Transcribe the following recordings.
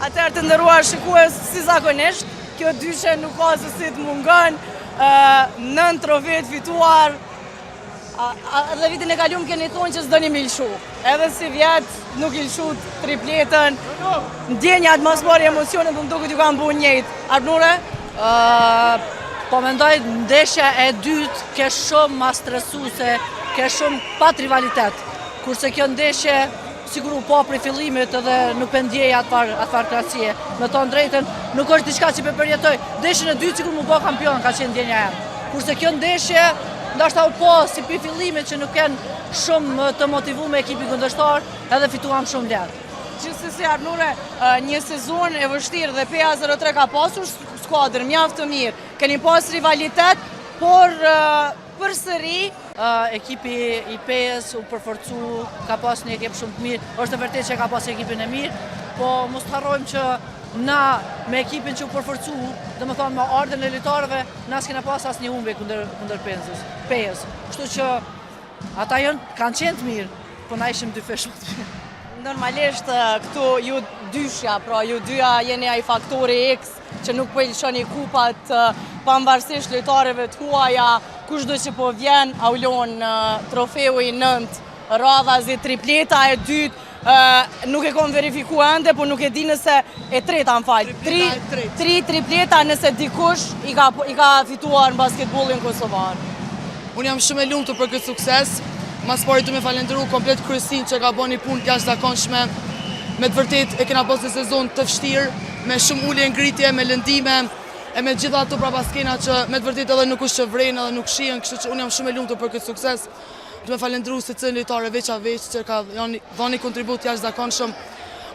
Atëherë të nderuar shikues, si zakonisht, kjo dyshe nuk ka se si të mungën, 9 trofe të fituar, edhe vitin e kaluar keni thonë që s'doni me lëshu. Edhe si vjet nuk i lëshut tripletën. Ndjenja atmosferi emocionet më duket ju kanë bërë njëjtë. Arnure? Po mendoj ndeshja e dytë ke shumë ma stresuese, ke shumë pat rivalitet. Kurse kjo ndeshje sigur u po për fillimit edhe nuk pendjej atfar krahasie. Me thonë drejtën, nuk është diçka që pe përjetoj. Ndeshjen e dytë sigur mu bo kampion ka qenë ndjenja e. Kurse kjo ndeshje ndoshta u po si për fillimit që nuk janë shumë të motivuar me ekipin kundërshtar, edhe fituam shumë lehtë. Gjithsesi Arnure, një sezon e vështirë dhe PA 03 ka pasur skuadër mjaft të mirë. Keni pas rivalitet, por përsëri ekipi i PA-s u përforcu, ka pas një ekip shumë të mirë. Është e vërtetë që ka pas ekipin e mirë, po mos të harrojmë që na me ekipin që u përforcu, domethënë me ardhen e lojtarëve, na s'kena pas asnjë humbje kundër PA-s. Kështu që ata kanë qenë të mirë, po na ishim dy fesh më të mirë. Normalisht këtu ju dyshja, pra ju dyja jeni ai faktori X që nuk po i lëshoni kupat pavarësisht lojtarëve të huaja, kushdo që po vjen, aulon trofeu i 9 radhazi, tripleta e dytë, nuk e kom verifikuar ende, po nuk e di nëse e treta më fal. Tri tripleta nëse dikush i ka fituar në basketbollin kosovar. Unë jam shumë e lumtur për këtë sukses. Mas pari du me falenderu komplet kryesin që ka bo një punë jashtëzakonshme. Me të vërtet e kena pas një sezon të vështirë, me shumë ullje ngritje, me lëndime, e me gjitha ato prapaskena që me të vërtet edhe nuk është që vrejnë edhe nuk shien, kështu që unë jam shumë e lumtur për këtë sukses. Du me falenderu se cilin lojtare veç a veç që ka dhënë kontribut jashtëzakonshëm.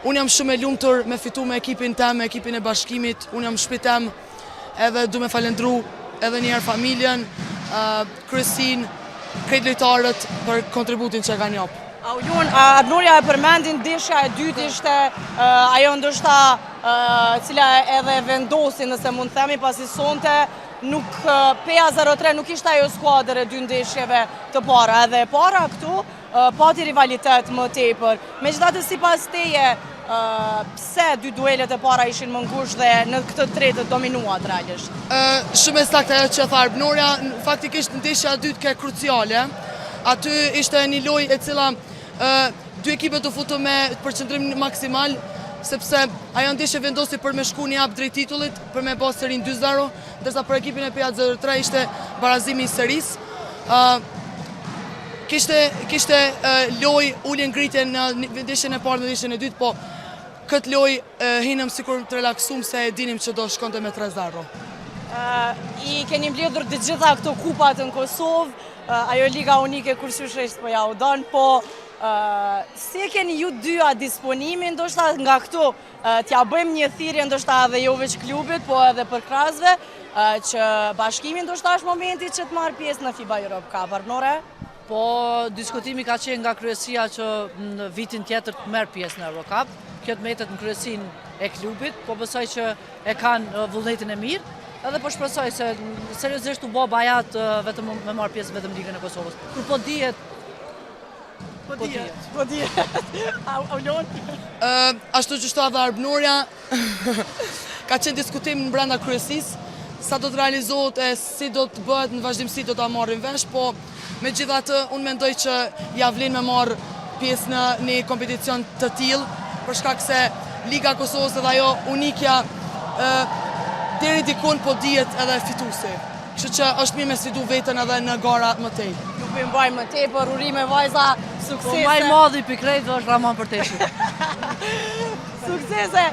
Unë jam shumë e lumtur me fitu me ekipin tem, me ekipin e bashkimit, unë jam shpitem, edhe du me falenderu edhe njerë familjen, kryesin, krejt lojtarët për kontributin që kanë jap. Arnuria e përmendin, ndeshja e dytë ishte ajo ndoshta cila edhe vendosi, nëse mund themi, pasi sonte nuk PA 03 nuk ishte ajo skuadër e dy ndeshjeve të para. Edhe e para këtu pati rivalitet më tepër. Megjithatë sipas teje, pse dy duelet e para ishin më ngushtë dhe në këtë tretë dominuat realisht? Shumë e saktë ajo që tha Arnuria, faktikisht ndeshja e dytë ke kruciale. Aty ishte një lojë e cila dy ekipet u futu me përqendrim maksimal, sepse ajo ndeshje vendosi për me shku një hap drejt titullit, për me bërë serin 2-0, ndërsa për ekipin e PA 03 ishte barazimi i serisë. Kishte lojë ullje ngritje në ndeshjen e parë dhe ndeshjen e dytë, po këtë lojë hinëm sikur të relaksum se e dinim që do shkonte me 3-0. I keni mbledhur të gjitha këto kupat në Kosovë, ajo liga unike kur syshesh po ja u don, po si e keni ju dyja disponimin, ndoshta nga këtu t'ja bëjmë një thirrje ndoshta edhe jo veç klubit, po edhe për krahasve, që bashkimi ndoshta është momenti që të marrë pjesë në FIBA Europe Cup. Arnore? Po diskutimi ka qenë nga kryesia që në vitin tjetër të merr pjesë në Eurocup. Kjo të metet në kryesin e klubit, po besoj që e kanë vullnetin e mirë, edhe po shpresoj se seriozisht u bë bajat vetëm me marr pjesë vetëm Ligën e Kosovës. Kur po dihet. Aulon? Ashtu që shto edhe Arnuria, ka qenë diskutim në brenda kryesisë, sa do të realizohet e si do të bëhet në vazhdimsi do të marrim vesh, po me gjithatë unë mendoj që ja vlen me marrë pjesë në një kompeticion të tillë, për shkak se Liga e Kosovës edhe ajo unikja deri dikun po dihet edhe fituesi. Kështu që është mirë me sfidu veten edhe në gara më tej. Nuk i mbaj më tepër, urime vajza, suksese. Po më i madhi pikë krejt është Ramon Përteshi. Suksese.